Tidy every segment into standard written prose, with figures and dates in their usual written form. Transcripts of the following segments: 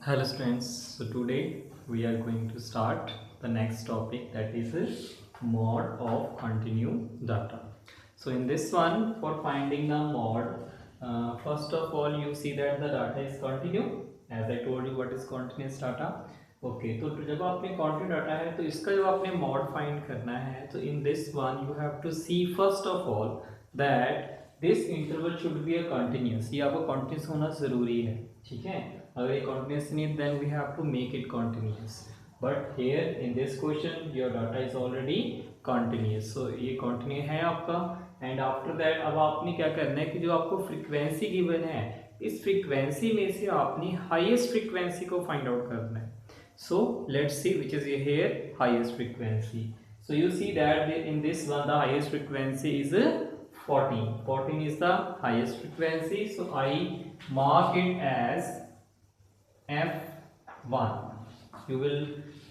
Hello students, so today we are going to start the next topic, that is mod of continuous data. So in this one, for finding the mod, first of all you see that the data is continuous. As I told you what is continuous data. Okay, तो जब आपने continuous data है तो इसका जो आपने mod find करना है, तो in this one you have to see first of all that this interval should be a continuous. ये आपको continuous होना जरूरी है, ठीक है. अगर ये continuous नहीं, then we have to make it continuous. But here in this question your data is already continuous, so ये continuous है आपका. एंड आफ्टर दैट अब आपने क्या करना है कि जो आपको फ्रीक्वेंसी गिवन है, इस फ्रीक्वेंसी में से आपने हाईएस्ट फ्रीक्वेंसी को फाइंड आउट करना है. So let's see which is here highest frequency. So you see that in this one the highest frequency is 14 is the highest frequency, so I mark it as F1. You will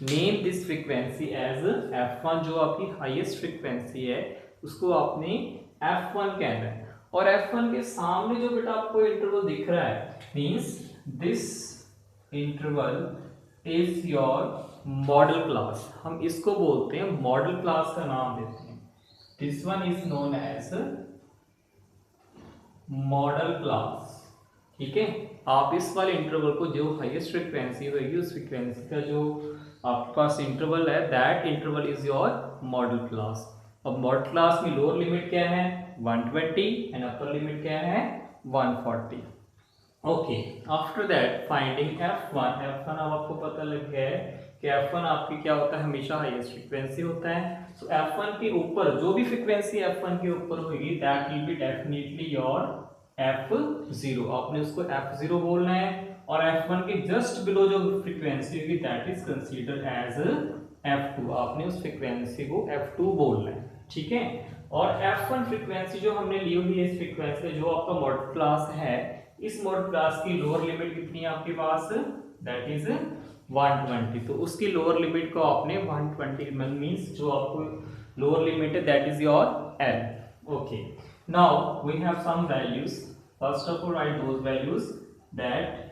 name this frequency as F1. जो आपकी highest frequency है उसको आपने F1 कहना है. और F1 के सामने जो बेटा आपको इंटरवल दिख रहा है, means this interval is your model class. हम इसको बोलते हैं मॉडल क्लास का नाम देते हैं. This one is known as model class. ठीक है, आप इस वाले इंटरवल को जो हाईएस्ट फ्रीक्वेंसी होगी उस फ्रीक्वेंसी का जो आपके पास इंटरवल है, that interval is your model class. अब मॉडल क्लास में लोअर लिमिट क्या है 120 एंड अपर लिमिट क्या है 140. Okay, after that finding F1 अब आपको पता लग गया है कि F1 आपकी क्या होता है, हमेशा हाईएस्ट फ्रीक्वेंसी होता है. सो F1 के ऊपर जो भी फ्रीक्वेंसी F1 के ऊपर होगी that will be definitely your F0. आपने उसको F0 बोलना है. और F1 के जस्ट बिलो जो फ्रीक्वेंसी होगी that is considered as F2. आपने उस फ्रीक्वेंसी को F2 बोलना है, ठीक है. और F1 फ्रीक्वेंसी जो हमने ली हुई है, इस फ्रीक्वेंसी जो आपका मॉडल क्लास है, इस मॉडल क्लास की लोअर लिमिट कितनी है आपके पास, दैट इज 120. तो उसकी लोअर लिमिट को आपने 120 मींस जो आपको लोअर लिमिट है that is your L. Okay, now we have some values. First of all write those values that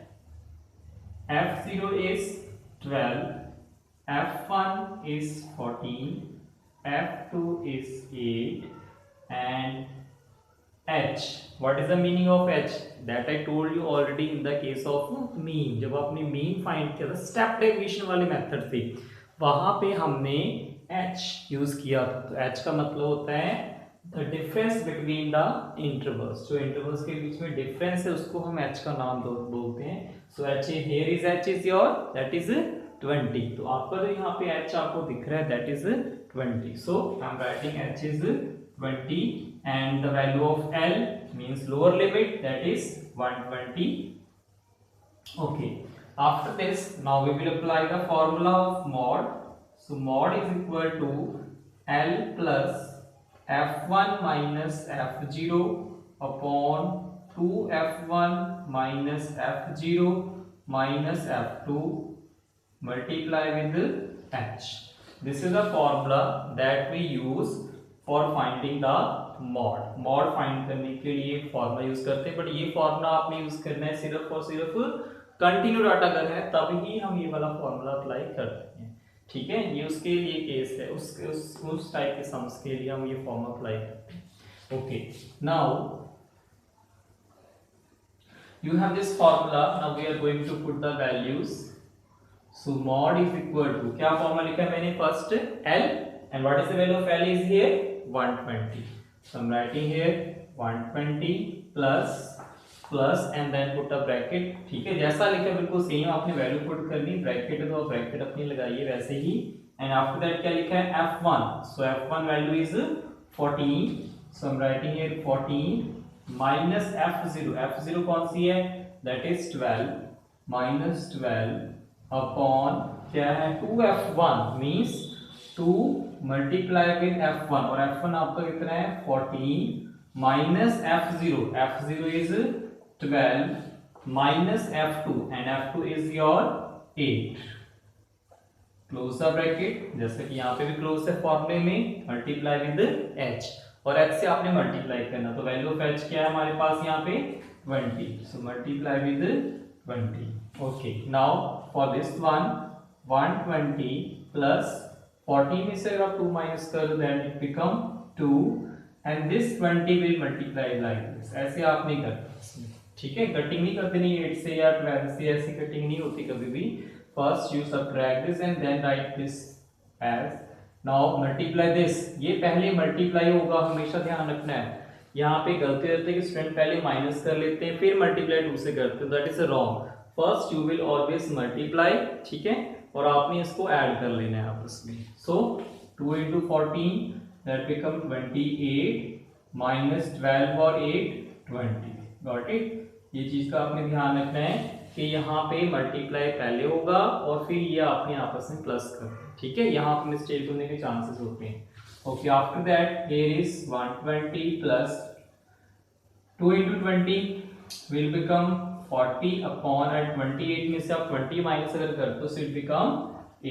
F0 is 12, F1 is 14, F2 is 8 and H. What is the meaning of H? That I told you already in the case of mean. जब आपने mean find किया था step derivation वाले method से, वहां पे हमने H use किया था. तो H का मतलब होता है the difference between the intervals. जो intervals के बीच में difference है उसको हम H का नाम बोलते हैं. So H here is H is your that is 20. तो आपका जो यहाँ पे H आपको दिख रहा है that is 20. So I am writing H is 20 and the value of L means lower limit that is 120. Okay, after this now we will apply the formula of mod. So mod is equal to L plus F1 minus F0 upon 2F1 minus F0 minus F2 multiply with H. This is the formula that we use for finding the mod. mod find करने के लिए formula use करते हैं, but ये formula आपने use करना है सिर्फ और सिर्फ कंटिन्यू डाटा अगर है तभी हम ये वाला फॉर्मूला अप्लाई करते हैं, ठीक है. ये उसके लिए केस है, उस टाइप के सम्स के लिए हम ये फॉर्मूला अप्लाई करते हैं. Okay, now you have this formula. Now we are going to put the values. So mod is equal to, क्या फॉर्मूला लिखा है मैंने, first L and what is the value of L is here 120. So I'm writing here 120 plus and then put a bracket. ठीक है, जैसा लिखा है बिल्कुल सेम आपने वैल्यू पुट करनी. ब्रैकेट है तो आप ब्रैकेट अपनी लगाइए वैसे ही. एंड आफ्टर दैट क्या लिखा है F1. So F1 value is 14. So I'm writing here 14 minus F0 कौन सी है, दैट इज 12 माइनस 12 अपॉन क्या है 2F1 means 2 multiply with F1 और F1 आपका कितना है 14 minus F0 is 12 minus F2 and F2 is your 8. Close the bracket, जैसे कि यहाँ पे भी क्लोज है फॉर्मूले में, मल्टीप्लाई विद H और H से आपने मल्टीप्लाई करना. तो वैल्यू ऑफ H क्या है हमारे पास यहाँ पे 20. So multiply with 20. Okay, now for this one 120 plus 40 में से अगर आप 2 माइनस कर दो then it become 2 and this 20 will multiply like this. ऐसे आप नहीं करते इसमें, ठीक है, कटिंग नहीं करते, नहीं 8 से या 12 से ऐसी कटिंग नहीं होती कभी भी. First you subtract this and then write this as, now multiply this. ये पहले मल्टीप्लाई होगा, हमेशा ध्यान रखना है. यहाँ पे गलती रहती है कि स्टूडेंट पहले माइनस कर लेते हैं फिर मल्टीप्लाई 2 से करते हैं, that is wrong. First you will always multiply, ठीक है, और आपने इसको ऐड कर लेना है आपस में. सो 2 into 14 दैट बिकम 28 minus 12 और 8 20. Got it. ये चीज का आपने ध्यान रखना है कि यहाँ पे मल्टीप्लाई पहले होगा और फिर ये आपने आपस में प्लस कर, ठीक है, यहाँ पे मिस्टेक होने के चांसेस होते हैं. Okay, after that here is 120 plus 2 into 20 will become 40 upon 28 में से आप 20 माइनस अगर करते हो so it become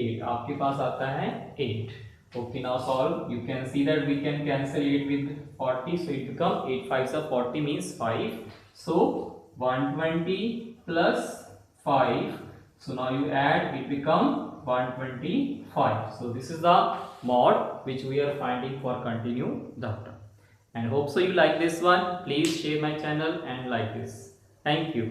8. आपके पास आता है 8. Okay, now solve. You can see that we can cancel 8 with 40, so it become 8 5s are 40 means 5. So 120 plus 5. So now you add, it become 125. So this is the mod which we are finding for continue the term. And hope so you like this one. Please share my channel and like this. Thank you.